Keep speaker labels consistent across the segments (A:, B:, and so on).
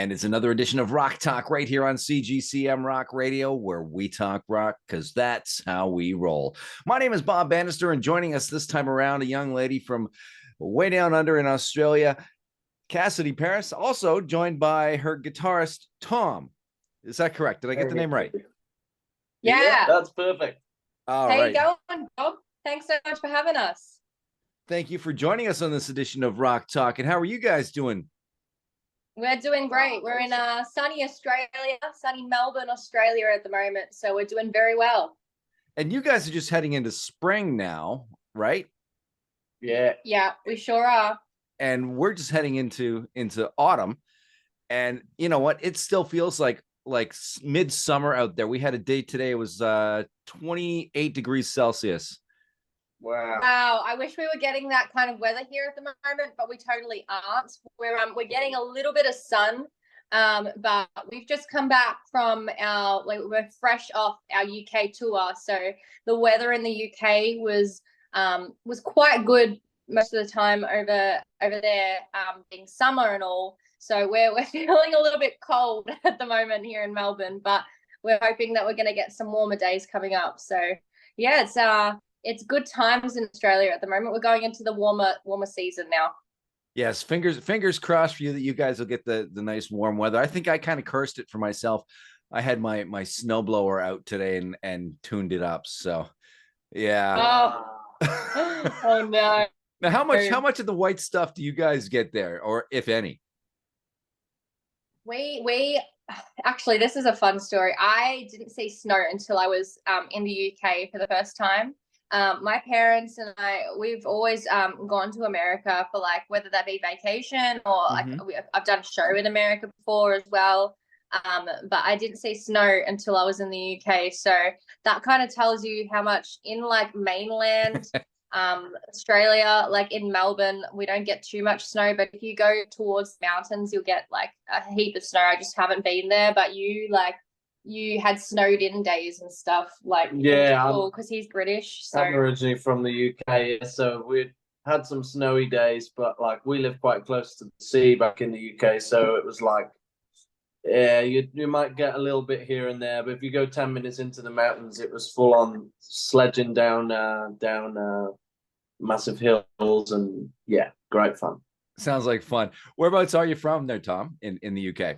A: And it's another edition of Rock Talk right here on CGCM Rock Radio, where we talk rock because that's how we roll. My name is Bob Bannister, and joining us this time around, a young lady from way down under in Australia, Cassidy Paris, also joined by her guitarist, Tom. Is that correct? Did I get the name right?
B: Yeah,
C: that's perfect.
A: All
B: How
A: right.
B: you going, Bob? Thanks so much for having us.
A: Thank you for joining us on this edition of Rock Talk. And how are you guys doing?
B: We're doing great. We're in sunny Australia, sunny Melbourne, Australia at the moment. So we're doing very well.
A: And you guys are just heading into spring now, right?
C: Yeah.
B: Yeah, we sure are.
A: And we're just heading into autumn. And you know what? It still feels like midsummer out there. We had a day today. It was 28 degrees Celsius.
C: Wow.
B: I wish we were getting that kind of weather here at the moment, but we totally aren't. We're getting a little bit of sun, but we've just come back from we're fresh off our UK tour, so the weather in the UK was quite good most of the time over there, being summer and all. So we're feeling a little bit cold at the moment here in Melbourne, but we're hoping that we're going to get some warmer days coming up. So yeah, it's good times in Australia at the moment. We're going into the warmer season now.
A: Yes, fingers crossed for you that you guys will get the nice warm weather. I think I kind of cursed it for myself. I had my snowblower out today and tuned it up. So yeah.
B: Oh no.
A: Now how much of the white stuff do you guys get there, or if any?
B: We actually, this is a fun story. I didn't see snow until I was in the UK for the first time. My parents and we've always gone to America for whether that be vacation or I've done a show in America before as well. But I didn't see snow until I was in the UK. So that kind of tells you how much in mainland Australia, in Melbourne, we don't get too much snow. But if you go towards the mountains, you'll get a heap of snow. I just haven't been there, but you had snowed in days and stuff because he's British. So
C: I'm originally from the UK, so we had some snowy days, but we live quite close to the sea back in the UK, so it was you might get a little bit here and there, but if you go 10 minutes into the mountains, it was full on sledging down massive hills, and great fun.
A: Sounds like fun. Whereabouts are you from there, Tom, in the UK?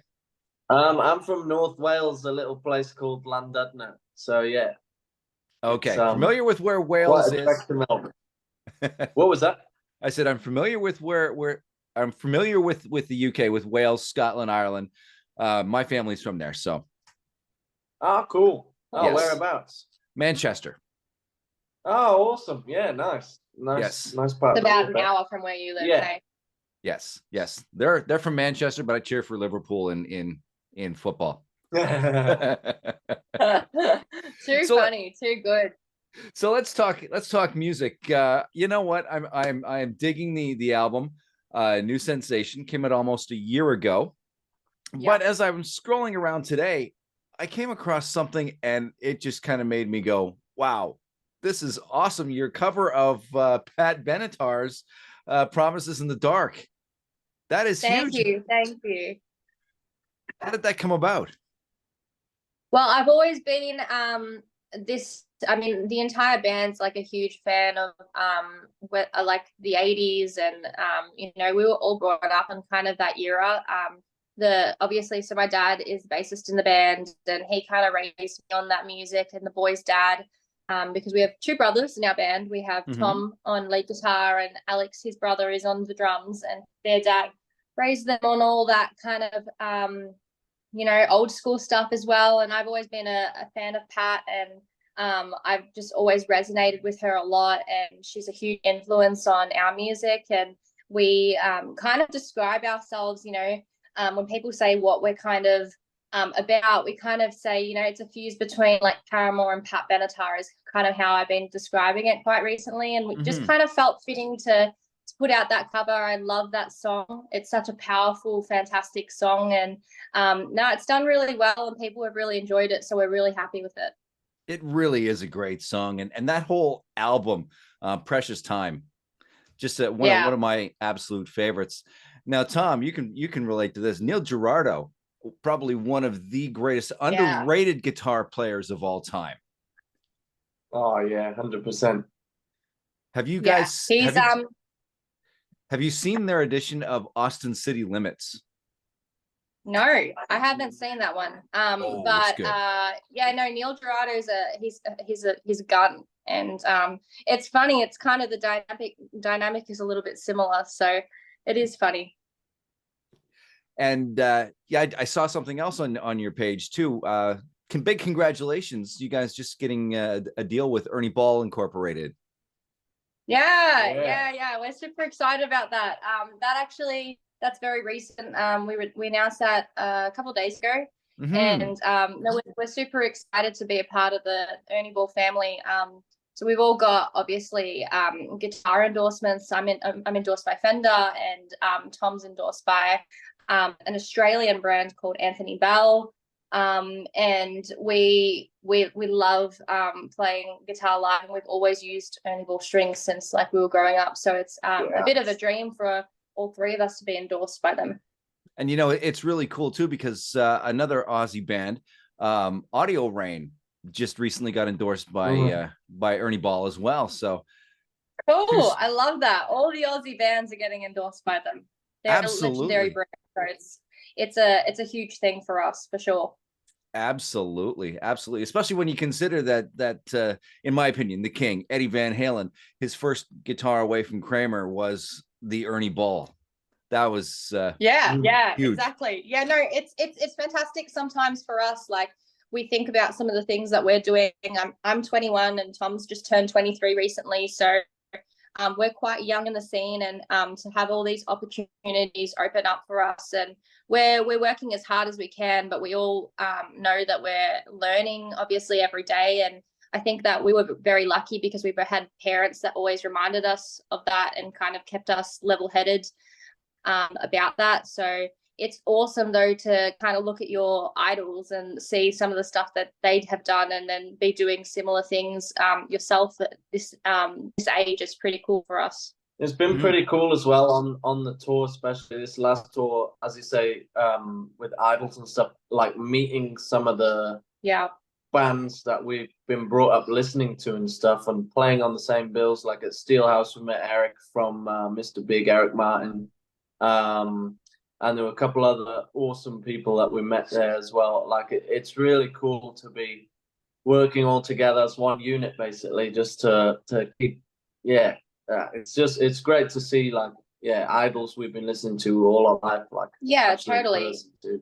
C: I'm from North Wales, a little place called Llandudno. So yeah.
A: Okay. Familiar with where Wales is?
C: What was that?
A: I said I'm familiar with where I'm familiar with the UK, with Wales, Scotland, Ireland. My family's from there, so.
C: Oh, cool. Oh, yes. Whereabouts?
A: Manchester.
C: Oh, awesome. Yeah, nice.
A: Yes.
C: Nice part.
B: It's about an hour from where you live.
C: Yeah.
B: Hey?
A: Yes. They're from Manchester, but I cheer for Liverpool in football.
B: Too funny, too good.
A: So let's talk music. You know what? I'm digging the album. New Sensation came out almost a year ago. Yeah. But as I'm scrolling around today, I came across something and it just kind of made me go, wow, this is awesome. Your cover of Pat Benatar's Promises in the Dark. That is huge.
B: Thank you.
A: How did that come about?
B: Well, I've always been the entire band's a huge fan of the 80s, and we were all brought up in kind of that era. So my dad is bassist in the band, and he kind of raised me on that music, and the boys' dad, because we have two brothers in our band. We have Tom on lead guitar, and Alex, his brother, is on the drums, and their dad raised them on all that kind of old school stuff as well. And I've always been a fan of Pat, and I've just always resonated with her a lot, and she's a huge influence on our music. And we kind of describe ourselves, when people say what we're kind of about, we kind of say, it's a fuse between Paramore and Pat Benatar is kind of how I've been describing it quite recently. And we just kind of felt fitting to put out that cover. I love that song. It's such a powerful, fantastic song. And it's done really well, and people have really enjoyed it. So we're really happy with it.
A: It really is a great song. And that whole album, Precious Time, just one of my absolute favorites. Now, Tom, you can relate to this. Neil Girardo, probably one of the greatest underrated guitar players of all time.
C: Oh yeah, 100%.
A: Have you guys
B: he's
A: have you seen their edition of Austin City Limits?
B: No, I haven't seen that one. But yeah, no, Neil Girardo's he's a gun, and it's funny. It's kind of the dynamic is a little bit similar, so it is funny.
A: And yeah, I saw something else on your page too. Big congratulations, you guys just getting a deal with Ernie Ball Incorporated.
B: Yeah. We're super excited about that. That's very recent. We announced that a couple of days ago, and no, we're super excited to be a part of the Ernie Ball family. So we've all got obviously guitar endorsements. I'm endorsed by Fender, and Tom's endorsed by an Australian brand called Anthony Bell. And we love playing guitar live, and we've always used Ernie Ball strings since like we were growing up. So it's a bit of a dream for all three of us to be endorsed by them.
A: And you know, it's really cool too, because another Aussie band, Audio Rain, just recently got endorsed by Ernie Ball as well. So
B: cool. I love that. All the Aussie bands are getting endorsed by them. They're
A: absolutely
B: a legendary brand. So it's a huge thing for us for sure.
A: Absolutely, especially when you consider that in my opinion, the king, Eddie Van Halen, his first guitar away from Kramer was the Ernie Ball. That was
B: huge. Exactly. Yeah, no, it's fantastic sometimes for us. Like, we think about some of the things that we're doing. I'm 21 and Tom's just turned 23 recently, so we're quite young in the scene, and to have all these opportunities open up for us, and we're working as hard as we can, but we all know that we're learning obviously every day. And I think that we were very lucky because we've had parents that always reminded us of that and kind of kept us level-headed about that. So it's awesome though to kind of look at your idols and see some of the stuff that they have done, and then be doing similar things yourself at this age is pretty cool for us.
C: It's been pretty cool as well on the tour, especially this last tour, as you say, with idols and stuff, like meeting some of the bands that we've been brought up listening to and stuff, and playing on the same bills. Like at Steelhouse, we met Eric from Mr. Big, Eric Martin. And there were a couple other awesome people that we met there as well. Like it's really cool to be working all together as one unit, basically, just to keep, it's great to see idols we've been listening to all our life. Like
B: totally.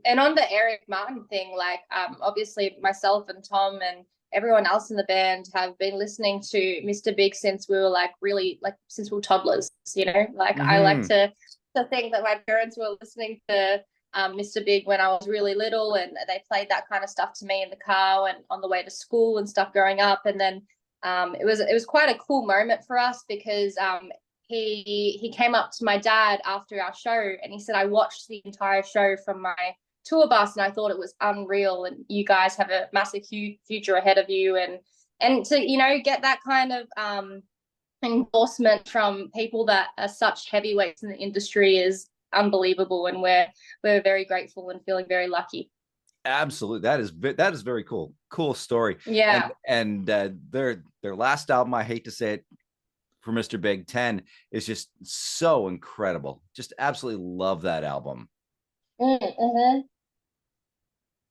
B: And on the Eric Martin thing, like obviously myself and Tom and everyone else in the band have been listening to Mr. Big since we were since we were toddlers, you know. Like I like to think that my parents were listening to Mr. Big when I was really little, and they played that kind of stuff to me in the car and on the way to school and stuff growing up. And then it was quite a cool moment for us because he came up to my dad after our show and he said, I watched the entire show from my tour bus and I thought it was unreal, and you guys have a massive future ahead of you. And to, you know, get that kind of endorsement from people that are such heavyweights in the industry is unbelievable, and we're very grateful and feeling very lucky.
A: Absolutely, that is very cool story. And their last album, I hate to say it, for Mr. Big 10 is just so incredible. Just absolutely love that album.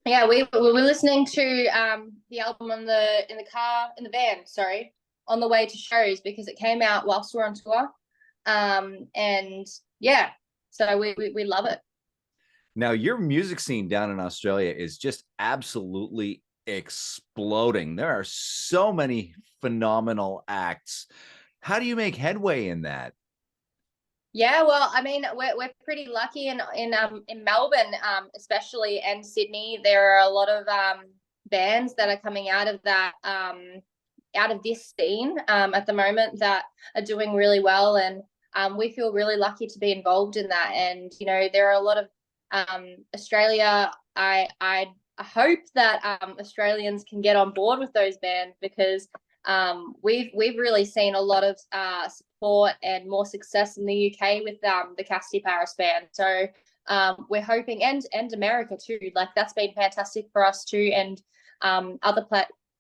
B: Yeah, we were listening to the album in the van, on the way to shows, because it came out whilst we're on tour. And yeah, so we love it.
A: Now, your music scene down in Australia is just absolutely exploding. There are so many phenomenal acts. How do you make headway in that?
B: Yeah, well, I mean, we're pretty lucky in Melbourne, especially, and Sydney. There are a lot of bands that are coming out of that out of this scene at the moment that are doing really well, and we feel really lucky to be involved in that. And you know, there are a lot of Australia. I hope that Australians can get on board with those bands, because we've really seen a lot of support and more success in the UK with the Cassidy Paris band. So we're hoping, and America too. Like that's been fantastic for us too, and other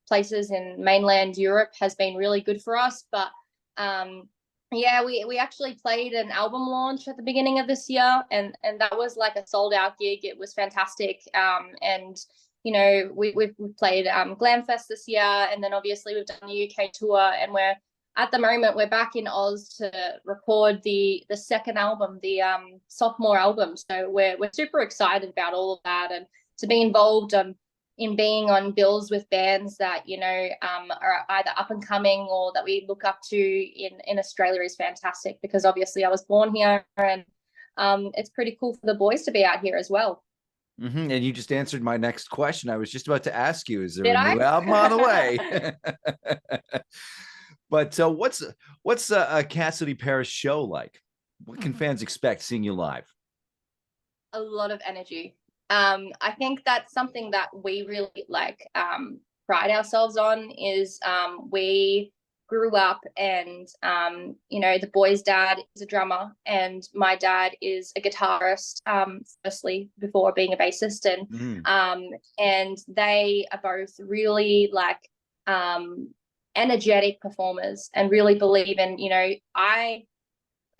B: places in mainland Europe has been really good for us. But yeah, we actually played an album launch at the beginning of this year, and that was like a sold out gig. It was fantastic. And you know, we've played Glamfest this year, and then obviously we've done the UK tour, and we're at the moment we're back in Oz to record the second album, the sophomore album. So we're super excited about all of that, and to be involved in being on bills with bands that, you know, are either up and coming or that we look up to in Australia is fantastic, because obviously I was born here, and it's pretty cool for the boys to be out here as well.
A: Mm-hmm. And you just answered my next question. I was just about to ask you, is there
B: Did
A: a new album on the way? But what's a Cassidy Paris show like? What can fans expect seeing you live?
B: A lot of energy. I think that's something that we really like pride ourselves on is we grew up, and you know, the boys' dad is a drummer and my dad is a guitarist, firstly before being a bassist, and they are both really like energetic performers and really believe in, you know, I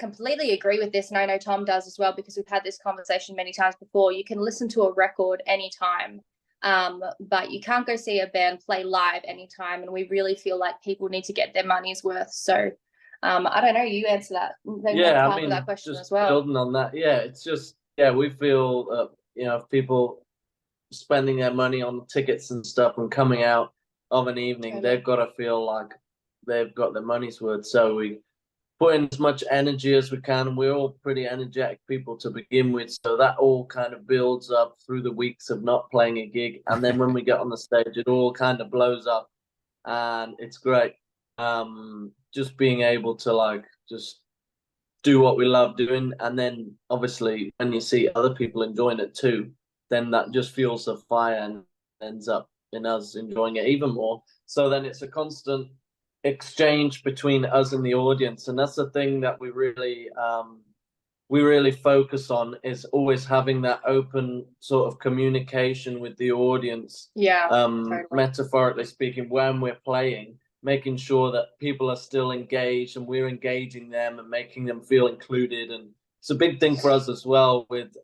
B: completely agree with this, and I know Tom does as well, because we've had this conversation many times before. You can listen to a record anytime, but you can't go see a band play live anytime, and we really feel like people need to get their money's worth. So I don't know, you answer that.
C: Yeah, I mean,
B: that question
C: just
B: as well.
C: building on that, yeah, it's just, yeah, we feel you know, people spending their money on tickets and stuff and coming out of an evening, they've got to feel like they've got their money's worth. So we put in as much energy as we can, and we're all pretty energetic people to begin with, so that all kind of builds up through the weeks of not playing a gig, and then when we get on the stage it all kind of blows up, and it's great. Just being able to like just do what we love doing, and then obviously when you see other people enjoying it too, then that just fuels the fire and ends up in us enjoying it even more. So then it's a constant exchange between us and the audience, and that's the thing that we really focus on, is always having that open sort of communication with the audience.
B: Yeah, totally.
C: Metaphorically speaking, when we're playing, making sure that people are still engaged and we're engaging them and making them feel included. And it's a big thing for us as well with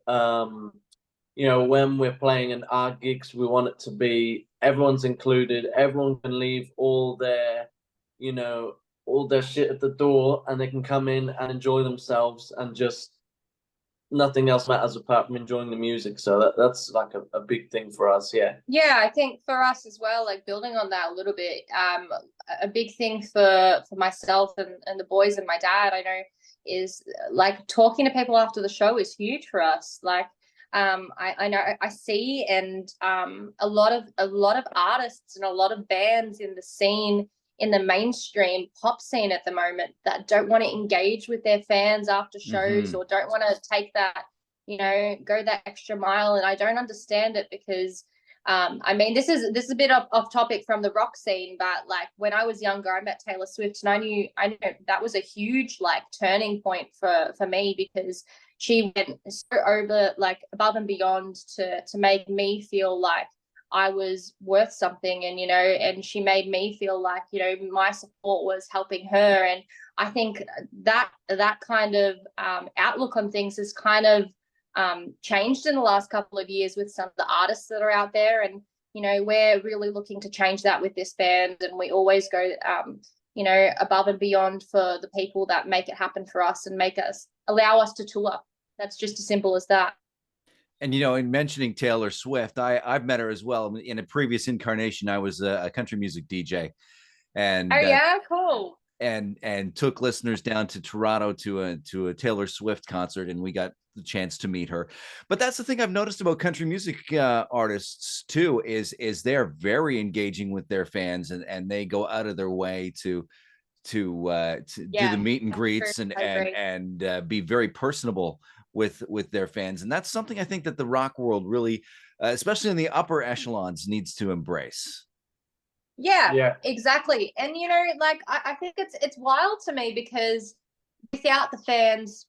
C: you know, when we're playing in our gigs, we want it to be everyone's included, everyone can leave all their, you know, all their shit at the door, and they can come in and enjoy themselves, and just nothing else matters apart from enjoying the music. So that's like a big thing for us. Yeah,
B: I think for us as well, like building on that a little bit, a big thing for myself and the boys and my dad, I know, is like talking to people after the show is huge for us. Like I know I see, and a lot of artists and a lot of bands in the scene, in the mainstream pop scene at the moment, that don't want to engage with their fans after shows, or don't want to take that, you know, go that extra mile. And I don't understand it, because I mean, this is a bit off topic from the rock scene, but like when I was younger, I met Taylor Swift, and I know that was a huge like turning point for me, because she went so over, like above and beyond to make me feel like I was worth something, and you know, and she made me feel like, you know, my support was helping her. And I think that kind of outlook on things has kind of changed in the last couple of years with some of the artists that are out there. And you know, we're really looking to change that with this band, and we always go you know, above and beyond for the people that make it happen for us and allow us to tour. That's just as simple as that.
A: And, you know, in mentioning Taylor Swift, I've met her as well. In a previous incarnation, I was a country music DJ. And
B: oh yeah, cool.
A: And took listeners down to Toronto to a Taylor Swift concert, and we got the chance to meet her. But that's the thing I've noticed about country music artists too, is they're very engaging with their fans, and they go out of their way to do the meet and greets and be very personable with their fans. And that's something I think that the rock world really, especially in the upper echelons, needs to embrace.
B: Yeah, exactly. And you know, like I think it's wild to me because without the fans,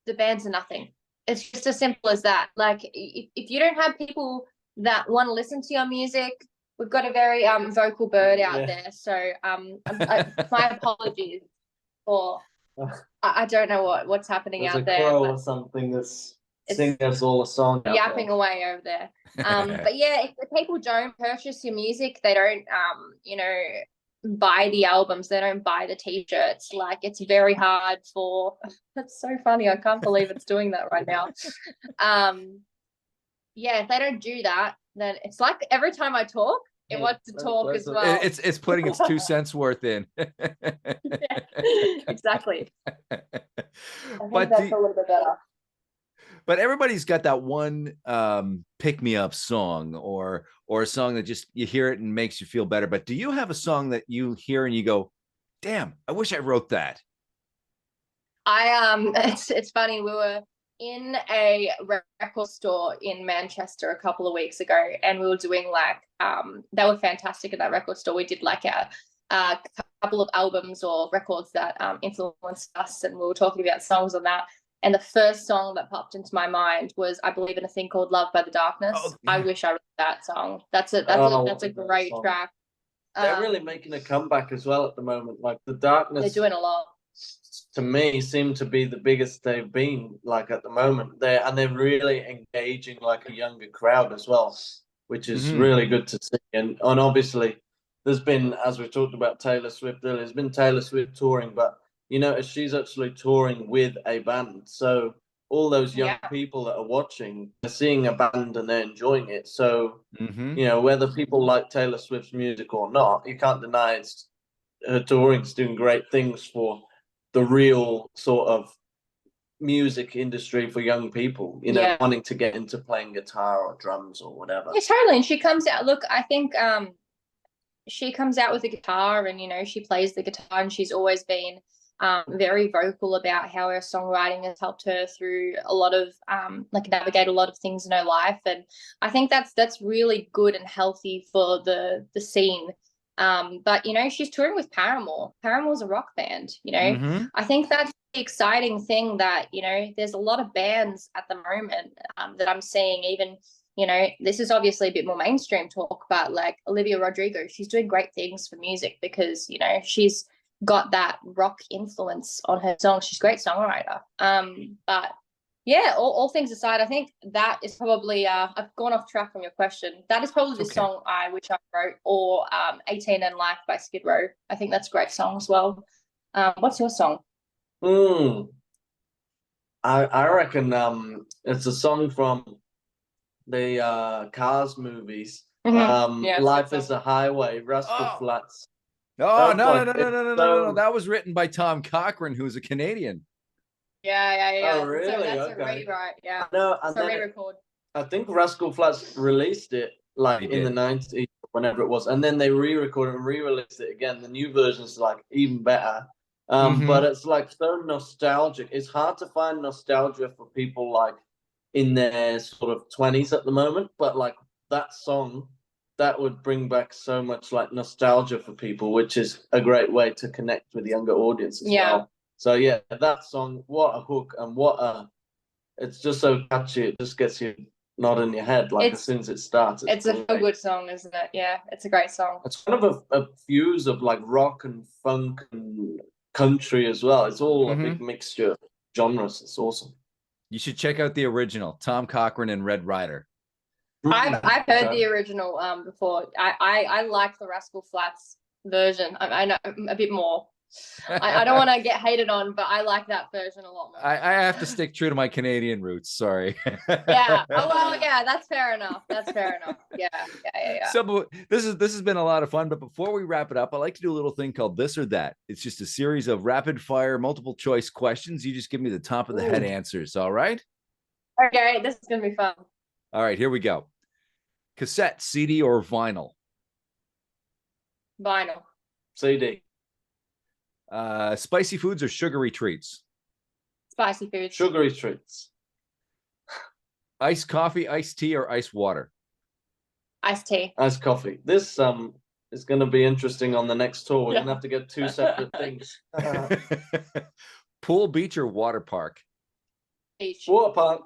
B: the bands are nothing. It's just as simple as that. Like if you don't have people that want to listen to your music, we've got a very vocal bird out there. So my apologies for I don't know what's happening
C: There's
B: out
C: a
B: there.
C: crow or something that's singing us all a song.
B: Yapping away over there. But yeah, if people don't purchase your music, they don't you know, buy the albums, they don't buy the t-shirts, like it's very hard for that's so funny, I can't believe it's doing that right now. Yeah, if they don't do that, then it's like every time I talk it wants to talk as well.
A: It's putting its 2 cents worth in.
B: Yeah, exactly. I think
A: But
B: that's a little bit better.
A: But everybody's got that one pick me up song or a song that just you hear it and makes you feel better. But do you have a song that you hear and you go, damn, I wish I wrote that?
B: It's funny, we were in a record store in Manchester a couple of weeks ago, and we were doing like they were fantastic at that record store. We did like a couple of albums or records that influenced us, and we were talking about songs on that. And the first song that popped into my mind was "I Believe in a Thing Called Love" by The Darkness. Oh, yeah. I wish I wrote that song. That's a great track.
C: They're really making a comeback as well at the moment. Like The Darkness,
B: they're doing a lot.
C: To me, seem to be the biggest they've been like at the moment. They're really engaging like a younger crowd as well, which is really good to see. And obviously, there's been, as we talked about Taylor Swift earlier, there's been Taylor Swift touring, but you know, she's actually touring with a band. So all those young people that are watching, they're seeing a band and they're enjoying it. So, you know, whether people like Taylor Swift's music or not, you can't deny her touring's doing great things for the real sort of music industry for young people, you know, wanting to get into playing guitar or drums or whatever.
B: Yeah, totally. And she comes out, look, I think she comes out with a guitar and, you know, she plays the guitar, and she's always been very vocal about how her songwriting has helped her through a lot of like navigate a lot of things in her life. And I think that's really good and healthy for the scene. But you know, she's touring with Paramore. Paramore's a rock band, you know. I think that's the exciting thing, that, you know, there's a lot of bands at the moment that I'm seeing. Even, you know, this is obviously a bit more mainstream talk, but like Olivia Rodrigo, she's doing great things for music because, you know, she's got that rock influence on her songs. She's a great songwriter. But yeah, all things aside, I think that is probably I've gone off track from your question. That is probably the song I wish I wrote, or 18 and Life by Skid Row. I think that's a great song as well. What's your song?
C: I reckon it's a song from the Cars movies. Life is a Highway, Rascal Flatts.
A: Oh, no. That was written by Tom Cochrane, who's a Canadian.
B: Yeah.
C: Oh, really?
B: So that's a rewrite. Yeah.
C: No,
B: it's a re-record.
C: I think Rascal Flatts released it like in the 90s, whenever it was, and then they re-recorded and re-released it again. The new version is like even better. But it's like so nostalgic. It's hard to find nostalgia for people like in their sort of 20s at the moment. But like that song, that would bring back so much like nostalgia for people, which is a great way to connect with younger audiences as well. So yeah, that song, what a hook, and it's just so catchy. It just gets you nodding your head like as soon as it starts.
B: It's a feel-good song, isn't it? Yeah, it's a great song.
C: It's kind of a fuse of like rock and funk and country as well. It's all a big mixture of genres. It's awesome.
A: You should check out the original, Tom Cochrane and Red Rider.
B: I've heard the original before. I like the Rascal Flatts version. I know a bit more. I don't want to get hated on, but I like that version a lot more.
A: I have to stick true to my Canadian roots. Sorry.
B: Yeah. Oh well. Yeah. That's fair enough. Yeah.
A: So this has been a lot of fun. But before we wrap it up, I like to do a little thing called This or That. It's just a series of rapid fire, multiple choice questions. You just give me the top of the head answers. All right.
B: Okay. This is gonna be fun.
A: All right. Here we go. Cassette, CD, or vinyl?
B: Vinyl.
C: CD.
A: Spicy foods or sugary treats?
B: Spicy foods.
C: Sugary treats.
A: Iced coffee, iced tea, or iced water?
B: Iced tea.
C: Iced coffee. This It's going to be interesting on the next tour. We're going to have to get 2 separate things.
A: Pool, beach, or water park?
B: Beach.
C: Water park.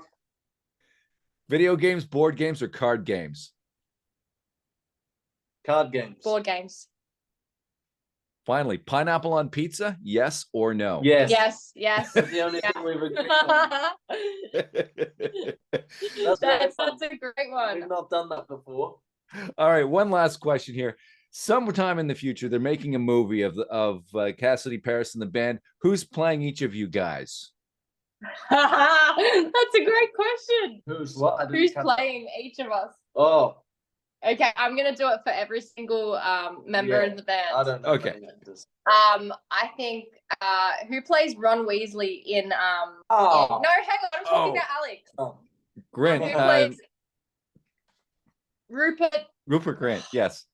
A: Video games, board games, or card games?
C: Card games.
B: Board games.
A: Finally, pineapple on pizza, yes or no?
C: Yes.
B: Yes, yes.
C: That's the only thing we've agreed on.
B: That's a great one.
C: We've not done that before.
A: All right, one last question here. Sometime in the future, they're making a movie of Cassidy Paris and the band. Who's playing each of you guys?
B: That's a great question.
C: Who's what?
B: Who's playing each of us?
C: Oh.
B: Okay, I'm gonna do it for every single member in the band.
C: I don't know.
A: Okay.
B: I think who plays Ron Weasley in no, hang on, I'm talking about Alex.
C: Oh.
A: Grant.
B: Who plays Rupert?
A: Rupert Grant, yes.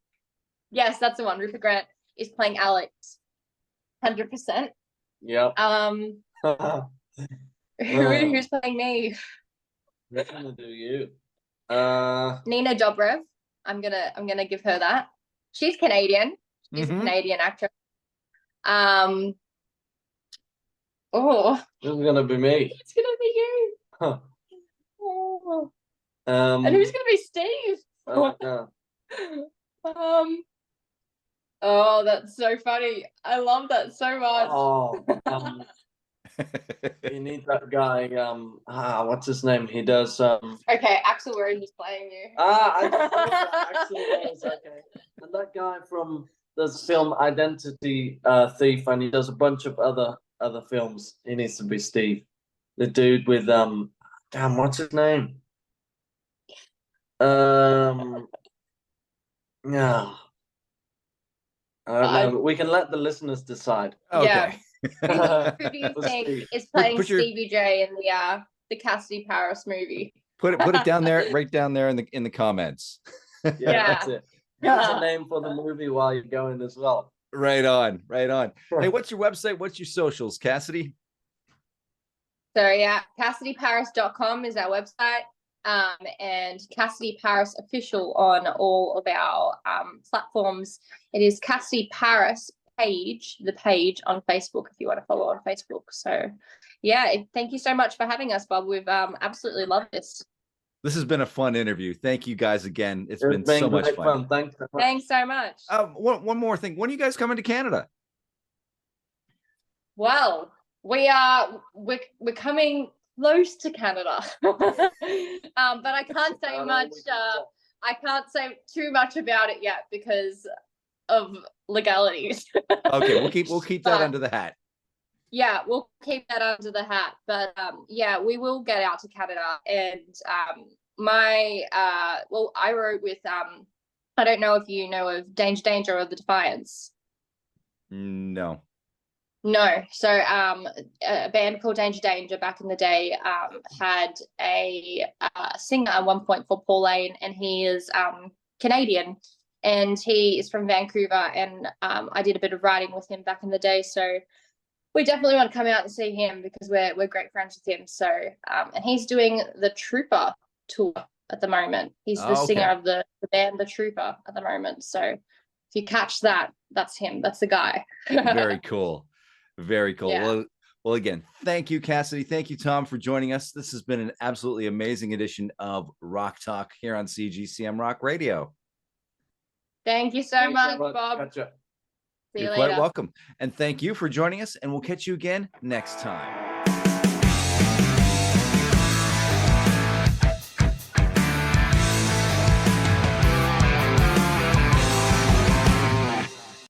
B: Yes, that's the one. Rupert Grant is playing Alex. 100%.
C: Yep.
B: Who's playing me?
C: We're gonna do you.
B: Nina Dobrev. I'm gonna give her that. She's Canadian. She's a Canadian actress. Oh,
C: This is gonna be me.
B: it's gonna be you.
C: Huh.
B: Oh. And who's gonna be Steve? Oh, that's so funny. I love that so much.
C: You need that guy. What's his name? He does.
B: Okay, Axl Rose is playing you.
C: I just Axl Rose. Okay, and that guy from the film Identity Thief, and he does a bunch of other films. He needs to be Steve, the dude with damn, what's his name? Yeah. I don't know. We can let the listeners decide.
A: Okay.
B: Yeah. Who do you think is playing Stevie J in the Cassidy Paris movie?
A: Put it down there, right down there in the comments.
B: Yeah.
C: That's it. That's a name for the movie while you're going as well.
A: Right on. Hey, what's your website? What's your socials, Cassidy?
B: So yeah, CassidyParis.com is our website. And Cassidy Paris official on all of our platforms. It is Cassidy Paris the page on Facebook if you want to follow on Facebook. So yeah, thank you so much for having us, Bob. We've absolutely loved this.
A: This has been a fun interview. Thank you guys again. It's been so much fun.
C: Thanks so much.
B: Thanks so much.
A: One more thing. When are you guys coming to Canada?
B: Well, we're coming close to Canada, but I can't say much. I can't say too much about it yet because of legalities.
A: Okay, we'll keep that under the hat.
B: Yeah, we'll keep that under the hat. But yeah, we will get out to Canada. And I wrote with I don't know if you know of Danger or the Defiance.
A: No.
B: No. So a band called Danger back in the day had a singer at one point called Paul Lane, and he is Canadian, and he is from Vancouver, and I did a bit of writing with him back in the day. So we definitely want to come out and see him because we're great friends with him. So and he's doing the Trooper tour at the moment. He's the singer of the band The Trooper at the moment. So if you catch that, that's him. That's the guy.
A: Very cool. Very cool.
B: Yeah.
A: Well, again, thank you, Cassidy. Thank you, Tom, for joining us. This has been an absolutely amazing edition of Rock Talk here on CGCM Rock Radio.
B: Thank you so much, Bob.
C: Gotcha.
B: See you
A: You're
B: later.
A: quite welcome. And thank you for joining us, and we'll catch you again next time.